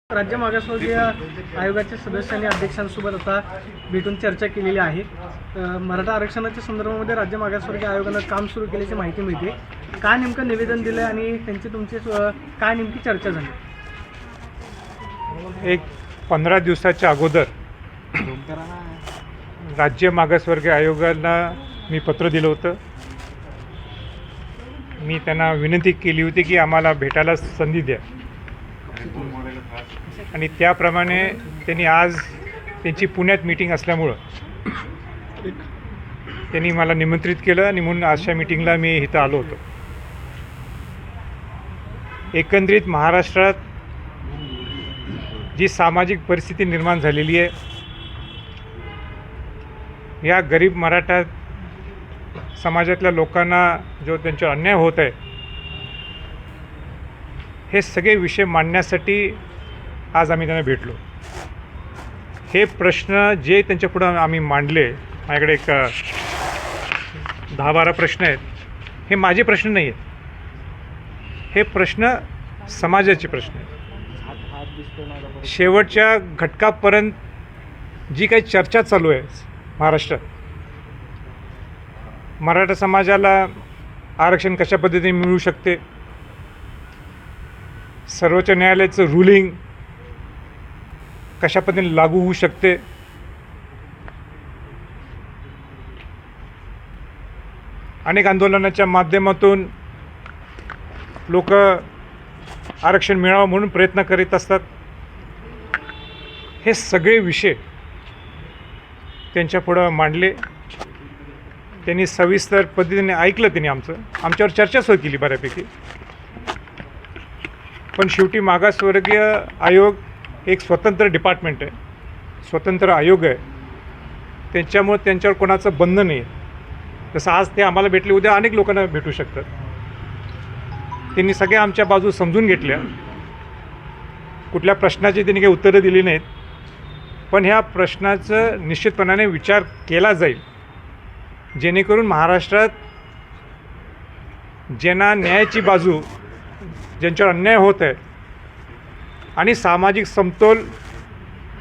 राज्य मागासवर्गीय आयोगाच्या सदस्यांनी अध्यक्षांसोबत आता भेटून चर्चा केलेली आहे. मराठा आरक्षणाच्या संदर्भामध्ये राज्य मागासवर्गीय आयोगानं काम सुरू केल्याची माहिती मिळते. काय नेमकं निवेदन दिलं आणि तुमची काय नेमकी चर्चा झाली? एक 15 दिवसाच्या अगोदर राज्य मागासवर्गीय आयोगाला मी पत्र दिलं होतं. मी त्यांना विनंती केली होती की आम्हाला भेटायला संधी द्या आणि त्याप्रमाणे त्यांनी आज त्यांची पुण्यात मीटिंग असल्यामुळं त्यांनी मला निमंत्रित केलं आणि म्हणून अशा मीटिंगला मी इथं आलो होतो. एकंदरीत महाराष्ट्रात जी सामाजिक परिस्थिती निर्माण झालेली आहे, या गरीब मराठा समाजातल्या लोकांना जो त्यांचा अन्याय होत आहे, हे सगळे विषय मांडण्यासाठी आज आम्ही त्यांना भेटलो. हे प्रश्न जे त्यांच्यापुढं आम्ही मांडले, माझ्याकडे एक 10-12 प्रश्न आहेत. हे माझे प्रश्न नाही आहेत, हे प्रश्न समाजाचे प्रश्न आहेत. शेवटच्या घटकापर्यंत जी काही चर्चा चालू आहे महाराष्ट्रात, मराठा समाजाला आरक्षण कशा पद्धतीने मिळू शकते, सर्वोच्च न्यायालयाचं रुलिंग कशा पद्धतीने लागू होऊ शकते, अनेक आंदोलनाच्या माध्यमातून लोक आरक्षण मिळावं म्हणून प्रयत्न करीत असतात. हे सगळे विषय त्यांच्यापुढं मांडले. त्यांनी सविस्तर पद्धतीने ऐकलं. त्यांनी आमच्यावर चर्चाच केली बऱ्यापैकी. पण शेवटी मागासवर्गीय आयोग एक स्वतंत्र डिपार्टमेंट आहे, स्वतंत्र आयोग आहे. त्यांच्यामुळे त्यांच्यावर कोणाचं बंधन नाही आहे. जसं आज ते आम्हाला भेटले, उद्या अनेक लोकांना भेटू शकतात. त्यांनी सगळ्या आमच्या बाजू समजून घेतल्या. कुठल्या प्रश्नाची त्यांनी काही उत्तरं दिली नाहीत, पण ह्या प्रश्नाचं निश्चितपणाने विचार केला जाईल, जेणेकरून महाराष्ट्रात ज्यांना न्यायाची बाजू, ज्यांच्यावर अन्याय होत आहे आणि सामाजिक समतोल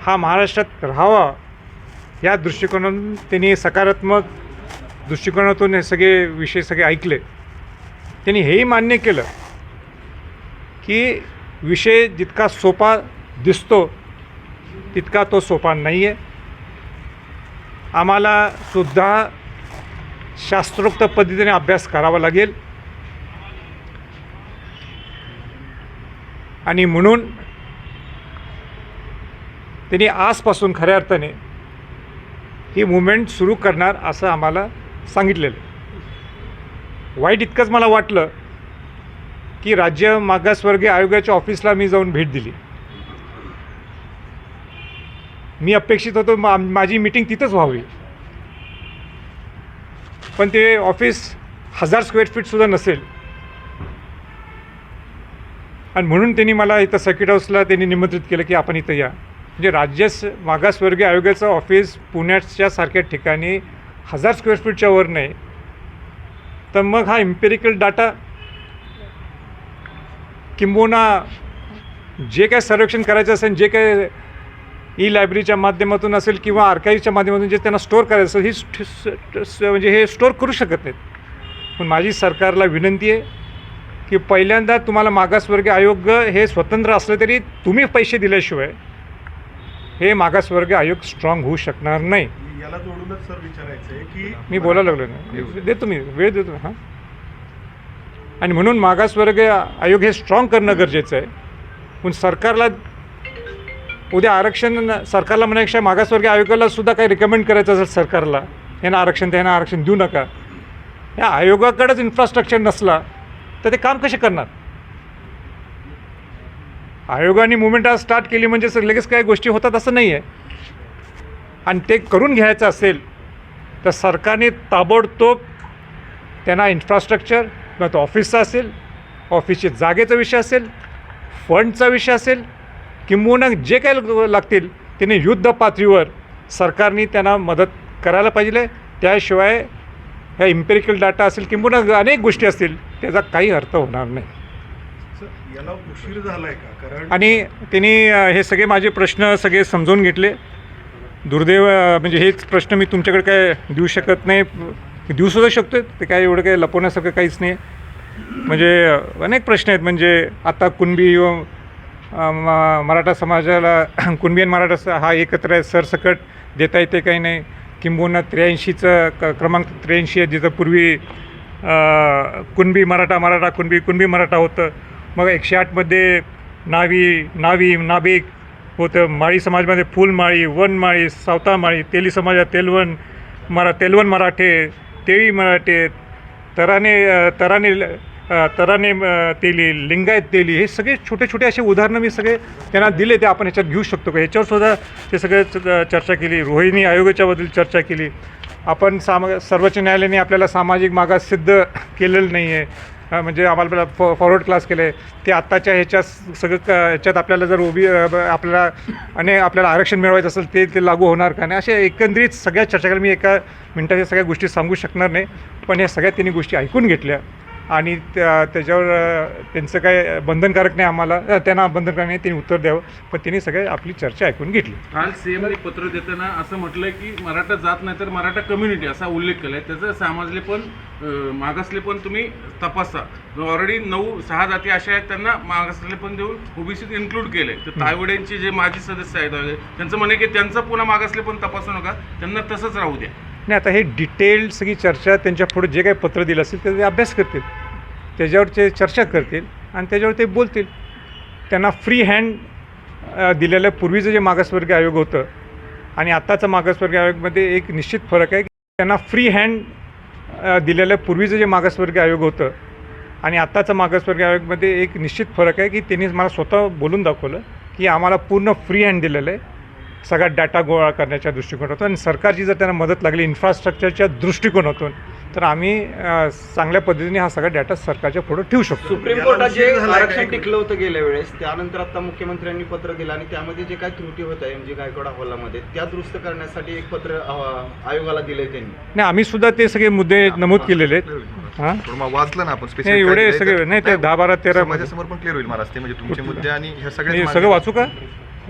हा महाराष्ट्रात राहावा, या दृष्टिकोनातून त्यांनी सकारात्मक दृष्टिकोनातून हे सगळे विषय ऐकले. त्यांनी हेही मान्य केलं की विषय जितका सोपा दिसतो तितका तो सोपा नाही आहे. आम्हाला सुद्धा शास्त्रोक्त पद्धतीने अभ्यास करावा लागेल आणि म्हणून त्यांनी आजपासून खऱ्या अर्थाने ही मुवमेंट सुरू करणार असं आम्हाला सांगितलेलं. वाईट इतकंच मला वाटलं की राज्य मागासवर्गीय आयोगाच्या ऑफिसला मी जाऊन भेट दिली. मी अपेक्षित होतो माझी मीटिंग तिथंच व्हावी, पण ते ऑफिस 1000 स्क्वेअर फीटसुद्धा नसेल. आणि म्हणून त्यांनी मला इथं सर्किट हाऊसला त्यांनी निमंत्रित केलं की आपण इथं या. म्हणजे राज्य मागासवर्गीय आयोगाचं ऑफिस पुण्याच्या सारख्या ठिकाणी 1000 स्क्वेअर फीटच्या वर नाही, तर मग हा इम्पेरिकल डाटा किंबहुना जे काय सर्वेक्षण करायचं असेल, जे काय ई-लायब्ररीच्या माध्यमातून असेल किंवा आर्काईव्हच्या माध्यमातून जे त्यांना स्टोअर करायचं असेल, म्हणजे हे स्टोअर करू शकत नाहीत. पण माझी सरकारला विनंती आहे की पहिल्यांदा तुम्हाला मागासवर्गीय आयोग हे स्वतंत्र असलं तरी तुम्ही पैसे दिल्याशिवाय हे मागासवर्गीय आयोग स्ट्रॉंग होऊ शकणार नाही. याला जोडूनच सर विचारायचं आहे की मी बोलायला लागलो ना, देतो मी वेळ देतो. हां, आणि म्हणून मागासवर्गीय आयोग हे स्ट्रॉंग करणं गरजेचं आहे. पण सरकारला उद्या आरक्षण, सरकारला म्हणण्यापेक्षा मागासवर्गीय आयोगाला सुद्धा काही रिकमेंड करायचं असेल सरकारला, यांना आरक्षण त्यांना आरक्षण देऊ नका, या आयोगाकडेच इन्फ्रास्ट्रक्चर नसला तर ते काम कसे करणार? आयोगाने मुवमेंट आज स्टार्ट केली म्हणजे सर लगेच काही गोष्टी होतात असं नाही आहे. आणि ते करून घ्यायचं असेल तर सरकारने ताबडतोब त्यांना इन्फ्रास्ट्रक्चर, किंवा तो ऑफिसचा असेल, ऑफिसची जागेचा विषय असेल, फंडचा विषय असेल, किंबहुना जे काही लागतील त्याने युद्ध पातळीवर सरकारने त्यांना मदत करायला पाहिजे. त्याशिवाय ह्या इम्पेरिकल डाटा असेल किंबहुना अनेक गोष्टी असतील त्याचा काही अर्थ होणार नाही. याला उशीर झालाय का? कारण आणि त्यांनी हे सगळे माझे प्रश्न सगळे समजून घेतले. दुर्दैव म्हणजे हेच प्रश्न मी तुमच्याकडे काय देऊ शकत नाही, देऊसुद्धा शकतो, ते काय एवढं काय लपवण्यासारखं काहीच नाही. म्हणजे अनेक प्रश्न आहेत. म्हणजे आता कुणबी व मराठा समाजाला कुणबी आणि मराठा हा एकत्र आहे, सरसकट देता येते काही नाही. किंबहुना 83चं क्रमांक 83 आहे, जिथं पूर्वी कुणबी मराठा कुणबी मराठा होतं. मग 108मध्ये नाभिक होतं. माळी समाजमध्ये फुलमाळी, वनमाळी, सावतामाळी, तेली समाजात तेलवण मराठे, तेळी मराठे, तराने तेली, लिंगायत तेली, हे सगळे छोटे छोटे असे उदाहरणं मी सगळे त्यांना दिले. ते आपण ह्याच्यात घेऊ शकतो का, ह्याच्यावर सुद्धा ते सगळे चर्चा केली. रोहिणी आयोगाच्याबद्दल चर्चा केली. आपण सर्वोच्च न्यायालयाने आपल्याला सामाजिक मागास सिद्ध केलेलं नाही आहे, म्हणजे आम्हाला फॉरवर्ड क्लास केलं आहे. ते आत्ताच्या ह्याच्यात सगळं ह्याच्यात आपल्याला जर आपल्याला आरक्षण मिळवायचं असेल ते लागू होणार का नाही, असे एकंदरीत सगळ्या चर्चा केल्या. मी एका मिनटाच्या सगळ्या गोष्टी सांगू शकणार नाही, पण या सगळ्या तिन्ही गोष्टी ऐकून घेतल्या आणि त्याच्यावर त्यांचं काय बंधनकारक नाही, आम्हाला त्यांना बंधनकारक नाही, त्यांनी उत्तर द्यावं. पण त्यांनी सगळे आपली चर्चा ऐकून घेतली. काल सीएमने पत्र देताना असं म्हटलंय की मराठा जात नाही तर मराठा कम्युनिटी असा उल्लेख केलाय. त्याचं समाजले पण मागासले पण तुम्ही तपासा. ऑलरेडी 6 जाती अशा आहेत, त्यांना मागासले पण देऊन ओबीसीत इन्क्लूड केलंय. तर तायवड्यांचे जे माजी सदस्य आहेत त्यांचं म्हणे की त्यांचं पुन्हा मागासले पण तपासू नका, त्यांना तसंच राहू द्या. नाही, आता हे डिटेल्ड सगळी चर्चा त्यांच्या पुढे जे काही पत्र दिलं असेल ते अभ्यास करतील, त्याच्यावर ते चर्चा करतील आणि त्याच्यावर ते बोलतील. त्यांना फ्री हँड दिलेलं पूर्वीचं जे मागासवर्गीय आयोग होतं आणि आत्ताचं मागासवर्गीय आयोगमध्ये एक निश्चित फरक आहे. त्यांना फ्री हँड दिलेलं पूर्वीचं जे मागासवर्गीय आयोग होतं आणि आत्ताचं मागासवर्गीय आयोगमध्ये एक निश्चित फरक आहे की त्यांनी मला स्वतः बोलून दाखवलं की आम्हाला पूर्ण फ्री हँड दिलेलं आहे सगळा डाटा गोळा करण्याच्या दृष्टिकोनातून. आणि सरकारची जर त्यांना मदत लागली इन्फ्रास्ट्रक्चरच्या दृष्टिकोनातून तर आम्ही चांगल्या पद्धतीने हा सगळा डाटा सरकारच्या पुढे ठेवू शकतो. सुप्रीम कोर्टात जे आरक्षण टिकलं होतं गेल्या वेळेस, त्यानंतर आता मुख्यमंत्र्यांनी पत्र दिलं आणि त्यामध्ये जे काही त्रुटी होत्या MG गायकवाड अहवालामध्ये त्या दुरुस्त करण्यासाठी एक पत्र आयोगाला दिलंय त्यांनी. नाही, आम्ही सुद्धा ते सगळे मुद्दे नमूद केलेले आहेत. हां, वाचलं ना आपण नाही एवढे सगळे नाही, ते 10, 12, 13 माझ्यासमोर पण क्लिअर होईल महाराज. ते म्हणजे तुमचे मुद्दे आणि हे मी सगळे सगळं वाचू का?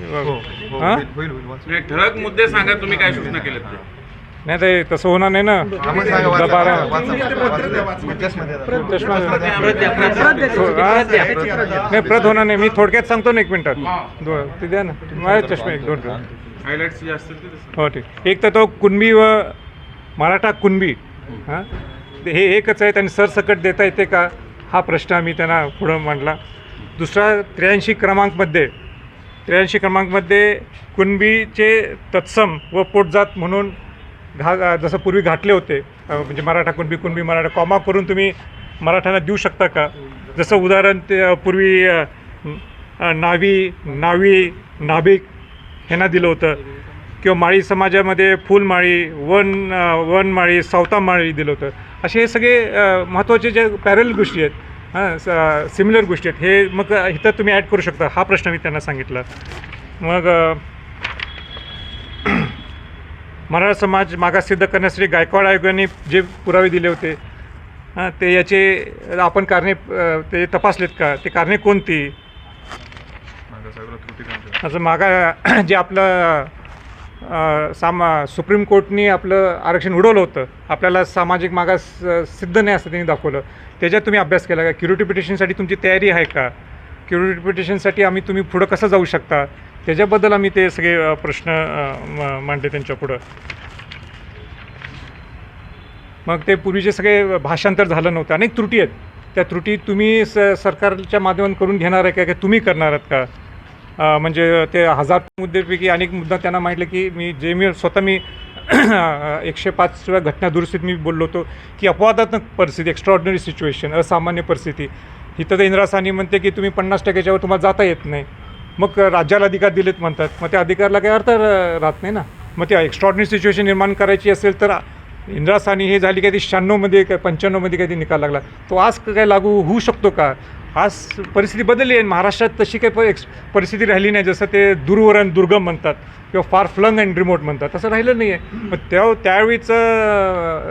हां, होईल वाचू. नाही, ठळक मुद्दे सांगा तुम्ही काय सूचना केल्यात ते. नाही ते तसं होणार नाही ना. आपण सांगा, 10, 12 नाही प्रत होणार नाही. मी थोडक्यात सांगतो ना, 1 मिनिटात ते द्या ना माझ्या चष्मा 1-2 हायलाइट्स जे असतील ते सांगा. हो ठीक. एक तर तो कुणबी व मराठा कुणबी हां हे एकच आहेत आणि सरसकट देता येते का हा प्रश्न आम्ही त्यांना पुढं मांडला. दुसरा 83 क्रमांकमध्ये कुणबीचे तत्सम व पोटजात म्हणून जसं पूर्वी घातले होते, म्हणजे मराठा कुणबी मराठा कॉमा करून तुम्ही मराठ्यांना देऊ शकता का? जसं उदाहरण ते पूर्वी नाभिक ह्यांना दिलं होतं, किंवा माळी समाजामध्ये फुलमाळी, वनमाळी, सावतामाळी दिलं होतं. असे हे सगळे महत्त्वाचे जे पॅरल गोष्टी आहेत, सिमिलर गोष्टी आहेत, हे मग इथं तुम्ही ॲड करू शकता. हा प्रश्न मी त्यांना सांगितला. मग मराठा समाज मागास सिद्ध करण्यासाठी गायकवाड आयोगाने जे पुरावे दिले होते ते याचे आपण कारणे ते तपासलेत का? ते कारणे कोणती? असं जे आपलं सुप्रीम कोर्टनी आपलं आरक्षण उडवलं होतं, आपल्याला सामाजिक मागास सिद्ध नाही असं त्यांनी दाखवलं. त्याच्यात तुम्ही अभ्यास केला का? क्युरेटिव्ह पिटिशनसाठी तुमची तयारी आहे का? क्युरेटिव्ह पिटिशनसाठी तुम्ही पुढं कसं जाऊ शकता? त्याच्याबद्दल आम्ही ते सगळे प्रश्न मांडले त्यांच्या पुढं. मग ते पूर्वीचे सगळे भाषांतर झालं नव्हतं, अनेक त्रुटी आहेत. त्या त्रुटी तुम्ही सरकारच्या माध्यमातून करून घेणार आहे का तुम्ही करणार आहात का? म्हणजे ते 1000 मुद्देपैकी अनेक मुद्दा त्यांना मांडले की मी स्वतः 105व्या घटना दुरुस्तीत मी बोललो होतो की अपवादात्मक परिस्थिती, एक्स्ट्रॉर्डिनरी सिच्युएशन, असामान्य परिस्थिती. इथं तर इंदिरा साहनी म्हणते की तुम्ही 50%च्या वर तुम्हाला जाता येत नाही, मग राज्याला अधिकार दिलेत म्हणतात. मग त्या अधिकारला काही अर्थ राहत नाही ना. मग त्या एक्स्ट्रॉर्डिनरी सिच्युएशन निर्माण करायची असेल तर इंदिरा साहनी हे झाली काय ती 96मध्ये काय 95मध्ये काही निकाल लागला, तो आज काय लागू होऊ शकतो का? आज परिस्थिती बदलली आहे. महाराष्ट्रात तशी काही परिस्थिती राहिली नाही. जसं ते दूरवरण दुर्गम म्हणतात किंवा फार फ्लंग अँड रिमोट म्हणतात, तसं राहिलं नाही आहे. मग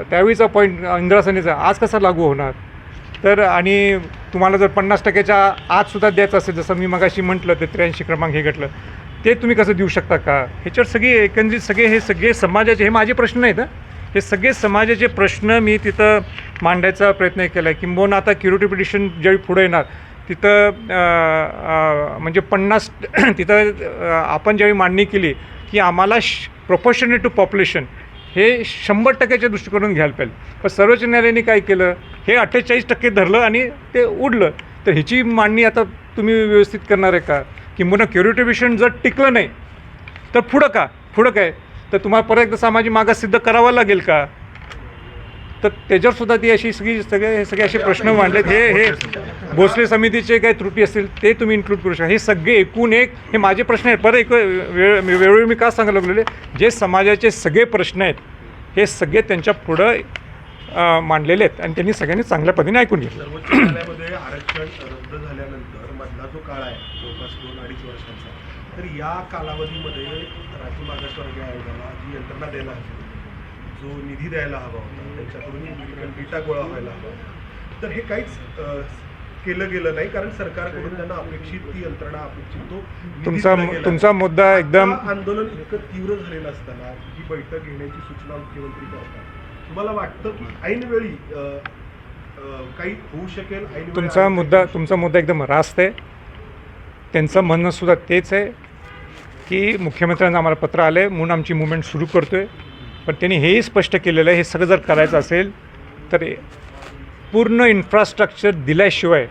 त्यावेळीचा पॉईंट इंदिरा साहनीचा आज कसा लागू होणार? तर आणि तुम्हाला जर 50%च्या आतसुद्धा द्यायचं असेल, जसं मी मगाशी म्हटलं ते 83 क्रमांक हे घेतलं, ते तुम्ही कसं देऊ शकता का? ह्याच्यावर सगळे एकंदरीत हे सगळे समाजाचे, हे माझे प्रश्न नाहीत, हे सगळे समाजाचे प्रश्न मी तिथं मांडायचा प्रयत्न केला आहे. किंबहुना आता क्युरेटिव्ह पिटिशन ज्यावेळी पुढे येणार तिथं म्हणजे 50 तिथं आपण ज्यावेळी मांडणी केली की आम्हाला प्रोपोर्शनेट टू पॉप्युलेशन हे 100%च्या दृष्टिकोनातून घ्यायला पाहिजे. पण सर्वोच्च न्यायालयाने काय केलं, हे 48% धरलं आणि ते उडलं. तर ह्याची मांडणी आता तुम्ही व्यवस्थित करणार आहे का? किंबहुना क्युरेटिव्ह पिटिशन जर टिकलं नाही तर पुढं काय तर तुम्हाला परत एकदा सामाजिक मागास सिद्ध करावा लागेल का? तर त्याच्यावरसुद्धा ती अशी सगळे असे प्रश्न मांडलेत. हे भोसले समितीचे काही त्रुटी असतील ते तुम्ही इन्क्लूड करू शकता. हे सगळे एकूण एक हे माझे प्रश्न आहेत. परत एक वेळोवेळी मी का सांगायला लागलेले, जे समाजाचे सगळे प्रश्न आहेत हे सगळे त्यांच्या पुढं मांडलेले आहेत आणि त्यांनी सगळ्यांनी चांगल्या पद्धतीने ऐकून घेतलं. सर्वोच्च न्यायालयामध्ये आरक्षण रद्द झाल्यानंतर मधला जो काळ आहे जवळपास 2-2.5 वर्षांचा, तर या कालावधीमध्ये राज्य मागासवर्गीय आयोगाला जी यंत्रणा द्यायला हवी, जो निधी द्यायला हवा होता, त्यांच्याकडून डेटा गोळा व्हायला हवा, तर हे काहीच केलं गेलं नाही. कारण सरकारकडून त्यांना अपेक्षित ती यंत्रणा अपेक्षित तो निधी दिला गेला. तुमचा मुद्दा एकदम आता आंदोलन इतकं तीव्र झालेलं असताना ही बैठक घेण्याची सूचना मुख्यमंत्री करतात. तुम्हाला वाटतं की ऐनवेळी काही होऊ शकेल? तुमचा मुद्दा एकदम रास्त आहे. त्यांचं म्हणणंसुद्धा तेच आहे की मुख्यमंत्र्यांना आम्हाला पत्र आलं आहे म्हणून आमची मुवमेंट सुरू करतो आहे. पण त्यांनी हेही स्पष्ट केलेलं आहे, हे सगळं जर करायचं असेल तर पूर्ण इन्फ्रास्ट्रक्चर दिल्याशिवाय,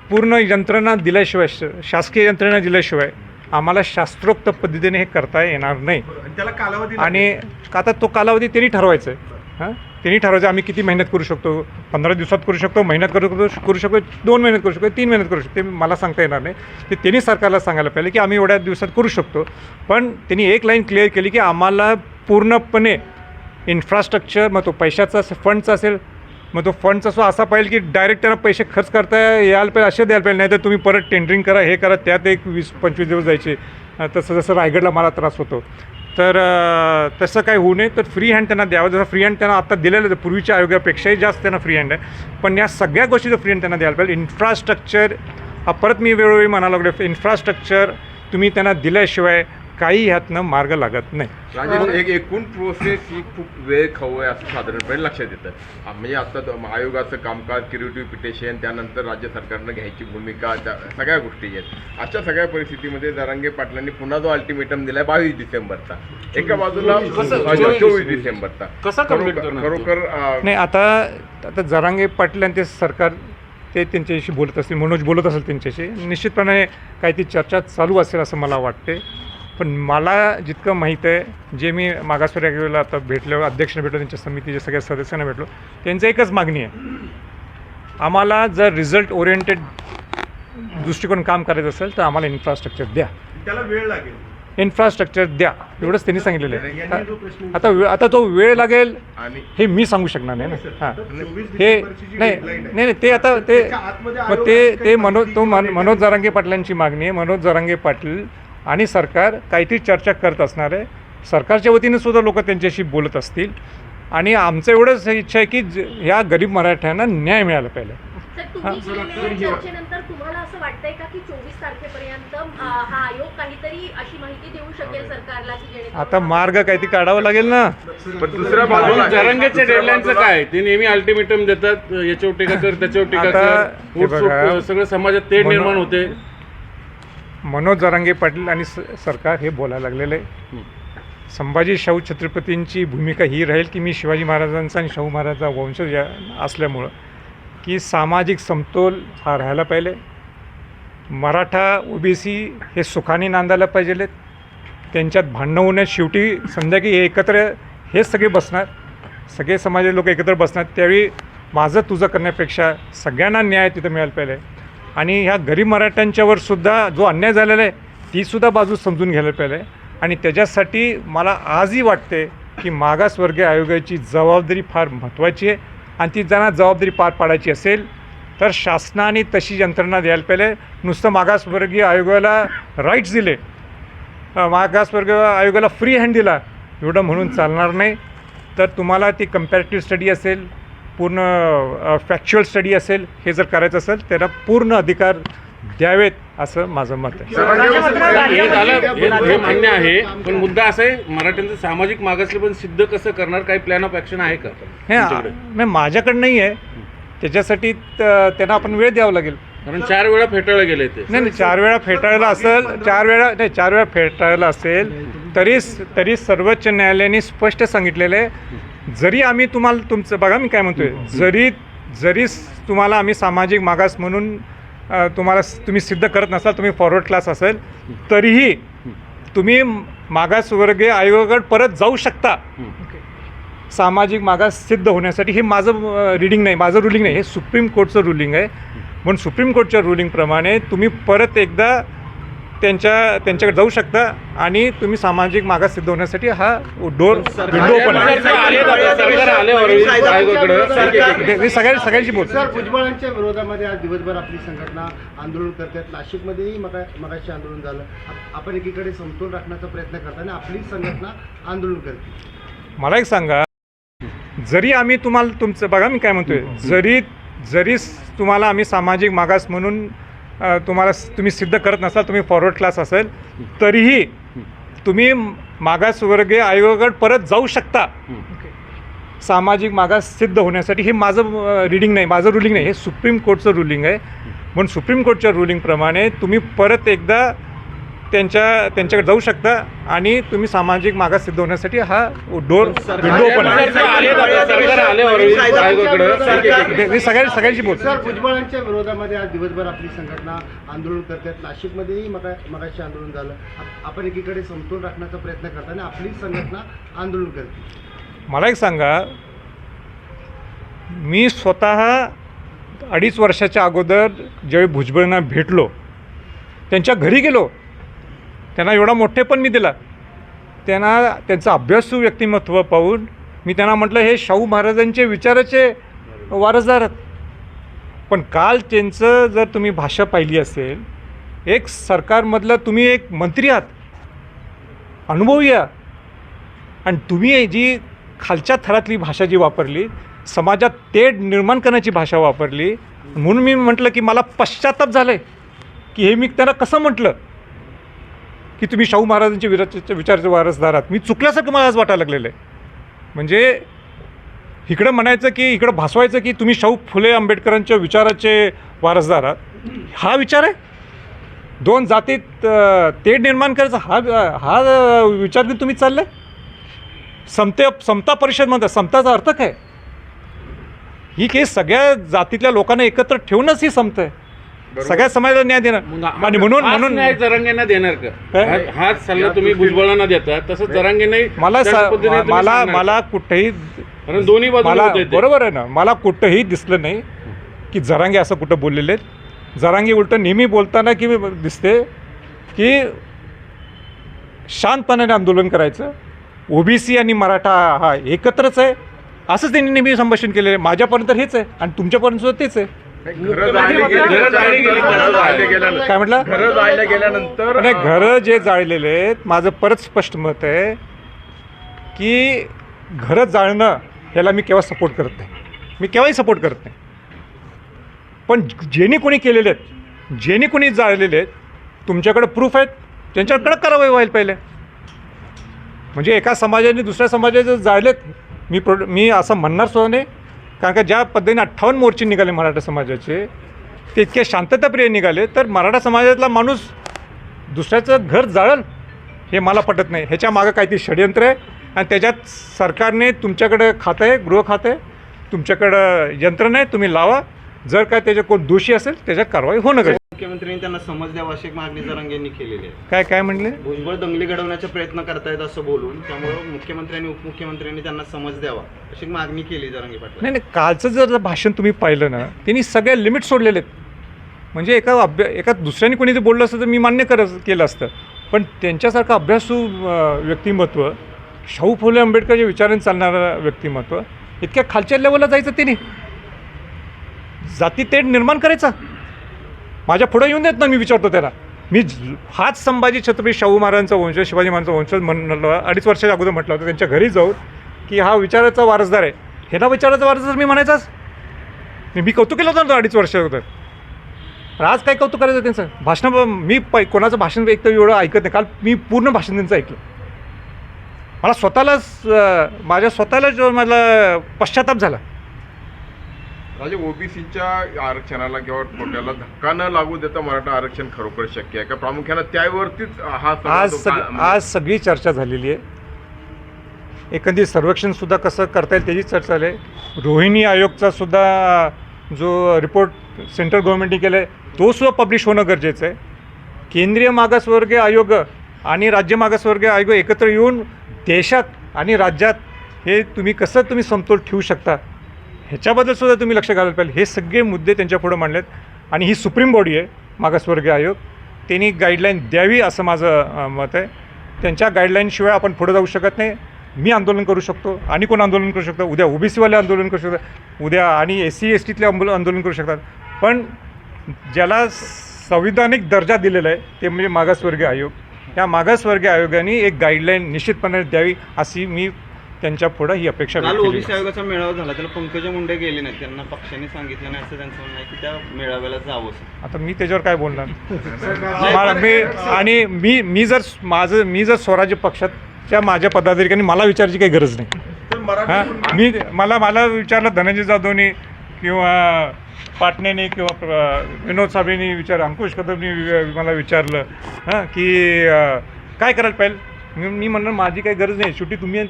पूर्ण यंत्रणा दिल्याशिवाय, शासकीय यंत्रणा दिल्याशिवाय आम्हाला शास्त्रोक्त पद्धतीने हे करता येणार नाही. त्याला कालावधी आणि आता तो कालावधी त्यांनी ठरवायचा आहे. त्यांनी ठरवायचं आम्ही किती मेहनत करू शकतो, 15 दिवसात करू शकतो, महिन्यात करू शकतो, 2 महिन्यात करू शकतो, 3 महिन्यात करू शकतो, ते मला सांगता येणार नाही. ते त्यांनी सरकारला सांगायला पाहिजे की आम्ही एवढ्या दिवसात करू शकतो. पण त्यांनी एक लाईन क्लिअर केली की आम्हाला पूर्णपणे इन्फ्रास्ट्रक्चर, मग तो पैशाचा असेल, फंडचा असेल, मग तो फंडचा असा पाहिजे की डायरेक्ट त्यांना पैसे खर्च करता यायला पाहिजे, असे द्यायला पाहिजे. नाही तर तुम्ही परत टेंडरिंग करा, हे करा, त्यात एक 20-25 दिवस जायचे. तसं जसं रायगडला मला त्रास होतो. तर तसं काही होऊ नये. तर फ्री हँड त्यांना द्यावं. जसं फ्री हँड त्यांना आता दिलेलं आहे, पूर्वीच्या आयोगापेक्षाही जास्त त्यांना फ्री हँड आहे. पण या सगळ्या गोष्टीचं फ्री हँड त्यांना द्यायला पाहिजे. इन्फ्रास्ट्रक्चर परत मी वेळोवेळी म्हणायला लागलो, इन्फ्रास्ट्रक्चर तुम्ही त्यांना दिल्याशिवाय काही ह्यातनं मार्ग लागत नाही. राजेश, एक एकूण प्रोसेस ही खूप वेळ खाऊ आहे असं साधारणपणे लक्षात येतं. म्हणजे आता आयोगाचं कामकाज, क्युरेटिव्ह पिटिशन, त्यानंतर राज्य सरकारनं घ्यायची भूमिका, त्या सगळ्या गोष्टी आहेत. अशा सगळ्या परिस्थितीमध्ये जरांगे पाटलांनी पुन्हा जो अल्टिमेटम दिला 22 डिसेंबरचा, एका बाजूला 24 डिसेंबरचा, कसा कंप्लीट करणार? खरोखर नाही, आता जरांगे पाटील आणि ते सरकार ते त्यांच्याशी बोलत असतील, मनोज बोलत असेल त्यांच्याशी, निश्चितपणे काही ती चर्चा चालू असेल असं मला वाटते. पण मला जितकं माहीत आहे, जे मी मागासवर्गीय आयोगाला आता भेटलो, अध्यक्षांना भेटलो, त्यांच्या समितीच्या सगळ्या सदस्यांना भेटलो, त्यांचं एकच मागणी आहे, आम्हाला जर रिझल्ट ओरिएंटेड दृष्टिकोन काम करायचं असेल तर आम्हाला इन्फ्रास्ट्रक्चर द्या, त्याला वेळ लागेल, इन्फ्रास्ट्रक्चर द्या, एवढंच त्यांनी सांगितलेलं आहे. यांनी जो प्रश्न आता तो वेळ लागेल आणि हे मी सांगू शकणार नाही ना. हां, 24 हे डिसेंबरची जी नाही deadline आहे, नाही ते आता ते त्याच्या आतमध्ये मग आयोगाची ते काही मनोज जरांगे पाटलांची मागणी आहे. मनोज जरांगे पाटील आणि सरकार काहीतरी चर्चा करत असणार आहे. सरकारच्या वतीने सुद्धा लोक त्यांच्याशी बोलत असतील आणि आमचं एवढंच इच्छा आहे की ह्या गरीब मराठ्यांना न्याय मिळाला पाहिजे. सर, तुम्ही केलेल्या चर्चेनंतर तुम्हाला असं वाटतंय का की 24 तारखेपर्यंत हा आयोग काहीतरी अशी माहिती देऊ शकेल सरकारला की जेणेकरून आता मार्ग काहीतरी काढावा लागेल ना. पण दुसऱ्या बाजूला जरांगेच्या डेडलाईनचं काय? ते नेहमी अल्टिमेटम देतात, याच्यावर टीका कर, त्याच्यावर टीका आता कर, हे बघा, उठसूट सगळं समाजात तेढ निर्माण होते. मनोज जरांगे पाटील आणि सरकार हे बोलायला लागलेलं आहे. संभाजी शाहू छत्रपतींची भूमिका ही राहील की मी शिवाजी महाराजांचा आणि शाहू महाराजांचा वंशज असल्यामुळं की सामाजिक समतोल हा राहायला पाहिजे. मराठा ओबीसी हे सुखाने नांदायला पाहिजेत. त्यांच्यात भांडणं होण्यात शेवटी संध्याकाळी हे एकत्र हेच सगळे बसणार, सगळे समाजाचे लोक एकत्र बसणार. त्यावेळी माझं तुझं करण्यापेक्षा सगळ्यांना न्याय तिथं मिळायला पाहिजे. आणि ह्या गरीब मराठ्यांच्यावर सुद्धा जो अन्याय झालेला आहे तीसुद्धा बाजू समजून घ्यायला पाहिजे. आणि त्याच्यासाठी मला आजही वाटते की मागासवर्गीय आयोगाची जबाबदारी फार महत्त्वाची आहे आणि ती त्यांना जबाबदारी पार पाडायची असेल तर शासनाने तशी यंत्रणा द्यायला पाहिजे. नुसतं मागासवर्गीय आयोगाला राईट्स दिले, मागासवर्गीय आयोगाला फ्री हँड दिला एवढं म्हणून चालणार नाही. तर तुम्हाला ती कम्पॅरेटिव्ह स्टडी असेल, पूर्ण फॅक्च्युअल स्टडी असेल, हे जर करायचं असेल त्यांना पूर्ण अधिकार द्यावेत असं माझं मत आहे. हे झालं, हे मान्य आहे, पण मुद्दा असा आहे मराठ्यांचं सामाजिक मागासले पण सिद्ध कसं करणार, काही प्लॅन ऑफ ॲक्शन आहे का हे नाही, माझ्याकडे नाही आहे. त्याच्यासाठी त्यांना आपण वेळ द्यावा लागेल. कारण 4 वेळा फेटाळलं गेले ते. नाही 4 वेळा फेटाळलं असेल, 4 वेळा फेटाळलं असेल तरी सर्वोच्च न्यायालयाने स्पष्ट सांगितलेलं आहे, जरी आम्ही तुम्हाला तुमचं बघा मी काय म्हणतोय, जरी तुम्हाला आम्ही सामाजिक मागास म्हणून तुम्ही सिद्ध करत नसाल, तुम्ही फॉरवर्ड क्लास असेल, तरीही तुम्ही मागासवर्गीय आयोगाकडे परत जाऊ शकता सामाजिक मागास सिद्ध होण्यासाठी. हे माझं रुलिंग नाही, हे सुप्रीम कोर्टचं रुलिंग आहे. म्हणून सुप्रीम कोर्टच्या रुलिंगप्रमाणे तुम्ही परत एकदा त्यांच्याकडे जाऊ शकता आणि तुम्ही सामाजिक मागास सिद्ध होण्यासाठी हा विंडो ओपन आहे. मी सगळ्यांशी बोलतो. सर, भुजबळांच्या विरोधामध्ये आज दिवसभर आपली संघटना आंदोलन करतात. नाशिकमध्येही मगाशी आंदोलन झालं. आपण एकीकडे समतोल राखण्याचा प्रयत्न करताना आपली संघटना आंदोलन करते. मला एक सांगा, जरी आम्ही तुम्हाला तुमचं बघा मी काय म्हणतोय, जरी तुम्हाला आम्ही सामाजिक मागास म्हणून तुम्ही सिद्ध करत नसाल, तुम्ही फॉरवर्ड क्लास असेल, तरीही तुम्ही मागासवर्गीय आयोगाकडे परत जाऊ शकता सामाजिक मागास सिद्ध होण्यासाठी. हे माझं रुलिंग नाही, हे सुप्रीम कोर्टचं रुलिंग आहे. म्हणून सुप्रीम कोर्टच्या रुलिंगप्रमाणे तुम्ही परत एकदा त्यांच्याकडे जाऊ शकता आणि तुम्ही सामाजिक मागास सिद्ध होण्यासाठी हा विंडो ओपन आहे. मी सगळ्यांशी बोलतो. सर, भुजबळांच्या विरोधामध्ये आज दिवसभर आपली संघटना आंदोलन करतात. नाशिकमध्येही मगाशी आंदोलन झालं. आपण एकीकडे समतोल राखण्याचा प्रयत्न करताना आपली संघटना आंदोलन करते. मला एक सांगा, मी स्वतः 2.5 वर्षाच्या अगोदर ज्यावेळी भुजबळांना भेटलो, त्यांच्या घरी गेलो, त्यांना एवढा मोठेपण मी दिला. त्यांचं अभ्यासू व्यक्तिमत्व पाहून मी त्यांना म्हटलं, हे शाहू महाराजांचे विचाराचे वारसदार आहेत. पण काल त्यांचं जर तुम्ही भाषा पाहिली असेल, एक सरकारमधलं तुम्ही एक मंत्री आहात, अनुभवी आहात, आणि तुम्ही जी खालच्या थरातली भाषा जी वापरली, समाजात तेढ निर्माण करण्याची भाषा वापरली. म्हणून मी म्हटलं की मला पश्चाताप झालं आहे की हे मी त्यांना कसं म्हटलं की तुम्ही शाहू महाराजांचे विचाराचे वारसदार आहात. मी चुकल्यासारखं मला आज वाटायला लागलेलं आहे. म्हणजे इकडं म्हणायचं की इकडं भासवायचं की तुम्ही शाहू फुले आंबेडकरांच्या विचाराचे वारसदार आहात. हा विचार आहे. 2 जातीत तेढ निर्माण करायचा हा विचार घेऊन तुम्ही चाललं आहे. समता परिषद म्हणतात. समताचा अर्थ काय? ही केस सगळ्या जातीतल्या लोकांना एकत्र ठेवूनच ही समता आहे. सगळ्या समाजाला न्याय देणार. आणि म्हणून न्याय जरांगेंना देणार का? हाच सल्ला तुम्ही भुजबळांना देता, तसंच जरांगेंनाही मला कुठेही दोन्ही बाजू बरोबर आहे ना, मला कुठंही दिसलं नाही की जरांगे असं कुठं बोललेले आहेत. जरांगे उलट नेहमी बोलताना की दिसते की शांतपणाने आंदोलन करायचं, ओबीसी आणि मराठा हा एकत्रच आहे असंच त्यांनी नेहमी संभाषण केलेलं आहे. माझ्यापर्यंत हेच आहे आणि तुमच्यापर्यंत सुद्धा तेच आहे. काय म्हटलं? घरं जायला गेल्यानंतर नाही, घरं जे जाळलेले आहेत, माझं परत स्पष्ट मत आहे की घरं जाळणं ह्याला मी केव्हा सपोर्ट करत नाही. मी केव्हाही सपोर्ट करत नाही. पण ज्यांनी कोणी केलेले आहेत, ज्यांनी कोणी जाळलेले आहेत, तुमच्याकडे प्रूफ आहेत, त्यांच्याकडे कडक कारवाई व्हायला पाहिजे. म्हणजे एका समाजाने दुसऱ्या समाजाचे जाळलेत मी असं म्हणणार सुद्धा नाही. कारण का ज्या पद्धतीने 58 मोर्चे निघाले मराठा समाजाचे, ते इतके शांतताप्रिय निघाले, तर मराठा समाजातला माणूस दुसऱ्याचं घर जाळल हे मला पटत नाही. ह्याच्या मागं काहीतरी षडयंत्र आहे आणि त्याच्यात सरकारने तुमच्याकडं खातं आहे, गृह खातं आहे, तुमच्याकडं यंत्रणा आहे, तुम्ही लावा. जर काय त्याच्यात कोण दोषी असेल त्याच्यात कारवाई होणं गरजेचं. मुख्यमंत्र्यांनी त्यांना समज द्यावा अशी मागणी जरांगेंनी केलेली आहे. काय म्हणले? भुजबळ दंगली घडवण्याचा प्रयत्न करतायत असं बोलून, त्यामुळं मुख्यमंत्र्यांनी उपमुख्यमंत्र्यांनी त्यांना समज द्यावा अशी मागणी केली जरांगे पाटील. नाही, कालचं जर भाषण तुम्ही पाहिलं ना, त्यांनी सगळ्या लिमिट सोडलेले आहेत. म्हणजे एका दुसऱ्याने कोणी जर बोललं असतं तर मी मान्य केलं असतं. पण त्यांच्यासारखं अभ्यासू व्यक्तिमत्व, शाहू फुले आंबेडकरच्या विचारांनी चालणारं व्यक्तिमत्व, इतक्या खालच्या लेवलला जायचं त्यांनी, जाती तेढ निर्माण करायचा. माझ्या पुढं येऊन देत ना, मी विचारतो त्याला. मी हाच संभाजी छत्रपती शाहू महाराजांचा वंशज, शिवाजी महाराजांचा वंशज म्हणलं 2.5 वर्षाच्या अगोदर म्हटलं होतं त्यांच्या घरी जाऊन की हा विचाराचा वारसदार आहे. ह्याला विचारायचं वाटतं तर मी म्हणायचंच मी कौतुक केलं होतं ना 2.5 वर्ष अगोदर. पण आज काय कौतुक करायचं त्यांचं भाषण. मी कोणाचं भाषण एक तर एवढं ऐकत नाही. काल मी पूर्ण भाषण त्यांचं ऐकलं. मला स्वतःलाच माझ्या स्वतःलाच मला पश्चाताप झाला. राजे, ओबीसीच्या आरक्षणाला किंवा कोट्याला धक्का न लागू देता मराठा आरक्षण खरोखर शक्य आहे का? प्रामुख्यानं त्यावरतीच हा आज सगळी चर्चा झालेली आहे. एकंदरीत सर्वेक्षणसुद्धा कसं करता येईल त्याची चर्चा झाली आहे. रोहिणी आयोगचा सुद्धा जो रिपोर्ट सेंट्रल गव्हर्नमेंटने केला आहे तोसुद्धा पब्लिश होणं गरजेचं आहे. केंद्रीय मागासवर्गीय आयोग आणि राज्य मागासवर्गीय आयोग एकत्र येऊन देशात आणि राज्यात हे तुम्ही समतोल ठेवू शकता ह्याच्याबद्दल सुद्धा तुम्ही लक्ष घालायला पाहिजे. हे सगळे मुद्दे त्यांच्यापुढे मांडलेत आणि ही सुप्रीम बॉडी आहे मागासवर्गीय आयोग. त्यांनी गाईडलाईन द्यावी असं माझं मत आहे. त्यांच्या गाईडलाईनशिवाय आपण पुढे जाऊ शकत नाही. मी आंदोलन करू शकतो आणि कोण आंदोलन करू शकतो. उद्या ओबीसीवाले आंदोलन करू शकतात. उद्या आणि SC STतले आंदोलन करू शकतात. पण ज्याला संविधानिक दर्जा दिलेला आहे ते म्हणजे मागासवर्गीय आयोग. या मागासवर्गीय आयोगाने एक गाईडलाईन निश्चितपणे द्यावी अशी मी त्यांच्या पुढे ही अपेक्षा काल व्यक्त केली. ओबीसी आयोगाचा मेळावा झाला, त्याला पंकजा मुंडे गेले नाही, त्यांना पक्षाने सांगितलं नाही असं त्यांचं म्हणणं आहे की त्या मेळाव्याला जावं. आता मी त्याच्यावर काय बोलणार. मी जर स्वराज्य पक्षाच्या माझ्या पदाधिकाऱ्यांनी मला विचारायची काही गरज नाही. तर मराठी मला विचारलं धनंजय जाधवनी किंवा पाटणेने किंवा विनोद साबळेंनी अंकुश कदमनी मला विचारलं की काय करायला पाहिजे. मी म्हणणार माझी काही गरज नाही. शेवटी तुम्ही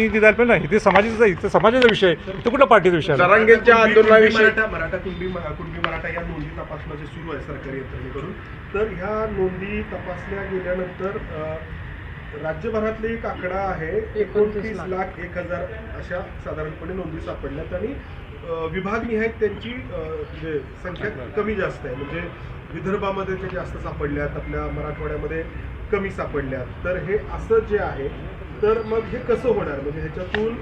जायला पाहिजे ना. इथे समाजाचा विषय इथं कुठला पार्टीचा विषय. जरांगेंच्या आंदोलनाविषयी मराठा कुणबी मराठा या नोंदी तपासणं जे सुरू आहे सरकारी यंत्रणेकडून, तर ह्या नोंदी तपासल्या गेल्यानंतर राज्यभरातले एक आकडा आहे 29,01,000 अशा साधारणपणे नोंदी सापडल्यात आणि विभागनिहाय त्यांची म्हणजे संख्या कमी जास्त आहे. म्हणजे विदर्भामध्ये ते जास्त सापडल्यात, आपल्या मराठवाड्यामध्ये कमी सापडल्यात. तर हे असं जे आहे तर मग हे कसं होणार. म्हणजे ह्याच्यातून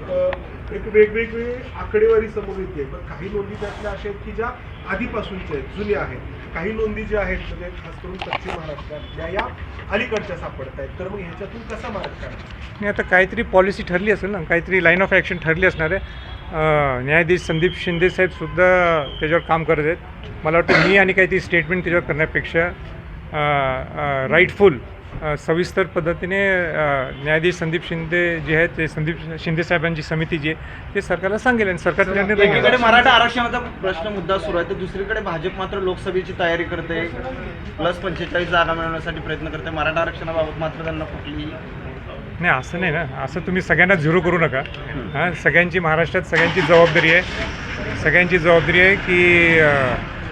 एक वेगवेगळी आकडेवारी समोर येते. पण काही नोंदी त्यातल्या अशा आहेत की ज्या आधीपासूनच्या आहेत, जुन्या आहेत. काही नोंदी ज्या आहेत म्हणजे खास करून पश्चिम महाराष्ट्रातल्या या अलीकडच्या सापडत आहेत. तर मग ह्याच्यातून कसा मार्ग काढायचा. नाही, आता काहीतरी पॉलिसी ठरली असेल ना, काहीतरी लाईन ऑफ ॲक्शन ठरली असणार आहे. न्यायाधीश संदीप शिंदे साहेबसुद्धा त्याच्यावर काम करत आहेत. मला वाटतं मी आणि काहीतरी स्टेटमेंट त्याच्यावर करण्यापेक्षा राईटफुल सविस्तर पद्धतीने न्यायाधीश संदीप शिंदे जे आहेत ते संदीप शिंदे साहेबांची समिती जी आहे ते सरकारला सांगेल आणि सरकार एकीकडे मराठा आरक्षणाचा प्रश्न मुद्दा सुरू आहे तर दुसरीकडे भाजप मात्र लोकसभेची तयारी करते, +45 जागा मिळवण्यासाठी प्रयत्न करते. मराठा आरक्षणाबाबत मात्र त्यांना कुठलीही नाही. असं नाही ना. असं तुम्ही सगळ्यांना झिरो करू नका. सगळ्यांची महाराष्ट्रात सगळ्यांची जबाबदारी आहे की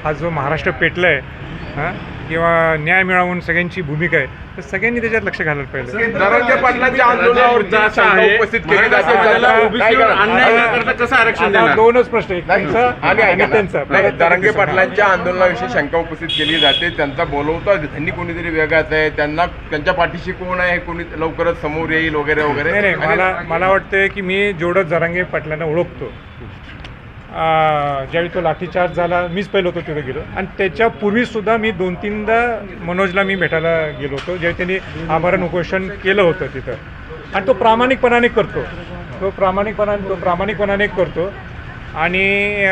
हा जो महाराष्ट्र पेटला आहे किंवा न्याय मिळवून सगळ्यांची भूमिका आहे तर सगळ्यांनी त्याच्यात लक्ष घालायला पाहिजे. जरांगे पाटलांच्या आंदोलनावर जी शंका उपस्थित केली जाते कसं आरक्षण देणार? दोनच प्रश्न आहेत, नाही, त्यांचा आणि आणि त्यांचा. नाही, जरांगे पाटलांच्या आंदोलनाविषयी शंका उपस्थित केली जाते. त्यांचा बोलवता त्यांनी कोणीतरी वेगळाच आहे, त्यांच्या पाठीशी कोण आहे, कोणी लवकरच समोर येईल वगैरे वगैरे. नाही, मला वाटतं की मी जेवढं जरांगे पाटलांना ओळखतो, ज्यावेळी तो लाठीचार्ज झाला मीच पहिलं होतो तिथं गेलो आणि त्याच्यापूर्वीसुद्धा मी 2-3दा मनोजला मी भेटायला गेलो होतो ज्यावेळी त्यांनी आमरण उपोषण केलं होतं तिथं. आणि तो प्रामाणिकपणाने करतो आणि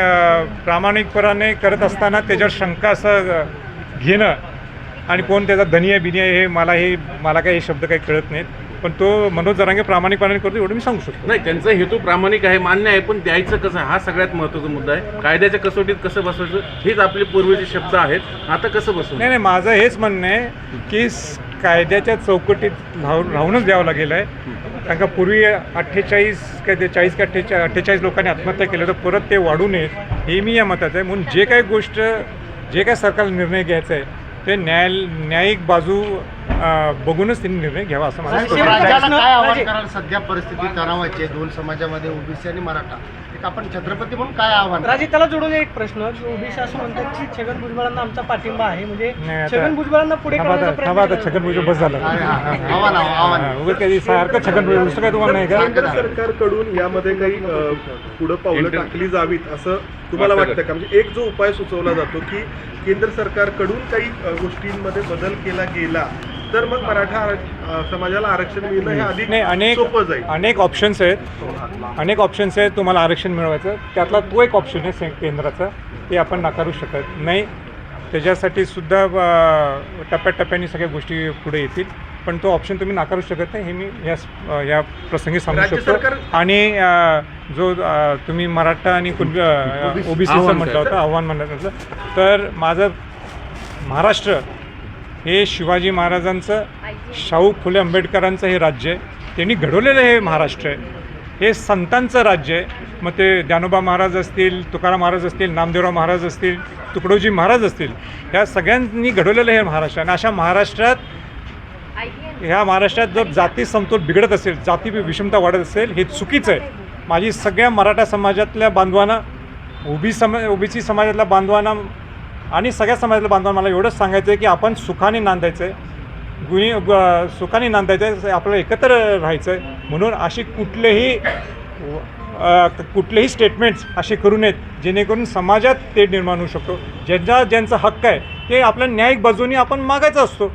प्रामाणिकपणाने करत असताना त्याच्यावर शंका असं घेणं आणि कोण त्याचा धनिया बिनिया हे मला काही हे शब्द काही कळत नाहीत. पण तो मनोज जरांगे प्रामाणिकपणाने करतो एवढं मी सांगू शकतो. नाही, त्यांचा हेतू प्रामाणिक आहे, मान्य आहे, पण द्यायचं कसं हा सगळ्यात महत्त्वाचा मुद्दा आहे. कायद्याच्या कसोटीत कसं बसवायचं हेच आपले पूर्वीचे शब्द आहेत. आता कसं बसवलं. नाही, माझं हेच म्हणणं आहे की कायद्याच्या चौकटीत राहूनच द्यावं लागेल आहे. कारण का पूर्वी 48 लोकांनी आत्महत्या केल्या तर परत ते वाढू नयेत हे मी या मताचं आहे. म्हणून जे काय सरकारला निर्णय घ्यायचा आहे ते न्यायिक बाजू बघूनच त्यांनी निर्णय घ्यावा असं मला वाटतं. राज्याला काय आव्हान कराल. सध्या परिस्थिती तणावाची आहे, दोन समाजामध्ये ओबीसी आणि मराठा. एक आपण छत्रपती म्हणून काय आव्हान. राजे, त्याला जोडून एक प्रश्न. ओबीसी असं म्हणतात की छगन भुजबळांना आमचा पाठिंबा आहे, म्हणजे छगन भुजबळांना पुढे करण्याचा प्रयत्न. छगन भुजबळ बस झालं आव्हान कधी सारखं छगन भुजबळ दुसरं काय तुम्हाला नाही का. केंद्र सरकारकडून यामध्ये काही पुढं पावलं टाकली जावीत असं तुम्हाला वाटतं का. म्हणजे एक जो उपाय सुचवला जातो की केंद्र सरकारकडून काही गोष्टींमध्ये बदल केला गेला तर मग मराठा समाजाला आरक्षण मिळणं हे अधिक सोपं जाईल. अनेक ऑप्शन्स आहेत तुम्हाला आरक्षण मिळवायचं. त्यातला तो एक ऑप्शन आहे केंद्राचा, ते आपण नाकारू शकत नाही. त्याच्यासाठी सुद्धा टप्प्याटप्प्याने सगळ्या गोष्टी पुढे येतील, पण तो ऑप्शन तुम्ही नाकारू शकत नाही हे मी या प्रसंगी सांगू राज्य शकतो. सरकार- आणि जो तुम्ही मराठा आणि ओबीसीचं म्हटलं होतं, आव्हान म्हटलं, तर माझं महाराष्ट्र हे शिवाजी महाराजांचं, शाहू फुले आंबेडकरांचं हे राज्य आहे. त्यांनी घडवलेलं हे महाराष्ट्र आहे. हे संतांचं राज्य आहे. मग ते ज्ञानोबा महाराज असतील, तुकाराम महाराज असतील, नामदेवराव महाराज असतील, तुकडोजी महाराज असतील, ह्या सगळ्यांनी घडवलेलं हे महाराष्ट्र. आणि अशा महाराष्ट्रात जर जाती समतोल बिघडत असेल, जाती विषमता वाढत असेल, हे चुकीचं आहे. माझी सगळ्या मराठा समाजातल्या बांधवांना, ओबीसी समाजातल्या बांधवांना आणि सगळ्या समाजातल्या बांधवांना मला एवढंच सांगायचं आहे की आपण सुखाने नांदायचं आहे, सुखाने नांदायचं आहे, आपल्याला एकत्र राहायचं आहे. म्हणून अशी कुठलेही स्टेटमेंट्स असे करू नयेत जेणेकरून समाजात ते निर्माण होऊ शकतो. ज्यांचा हक्क आहे ते आपल्या न्यायिक बाजूने आपण मागायचा असतो.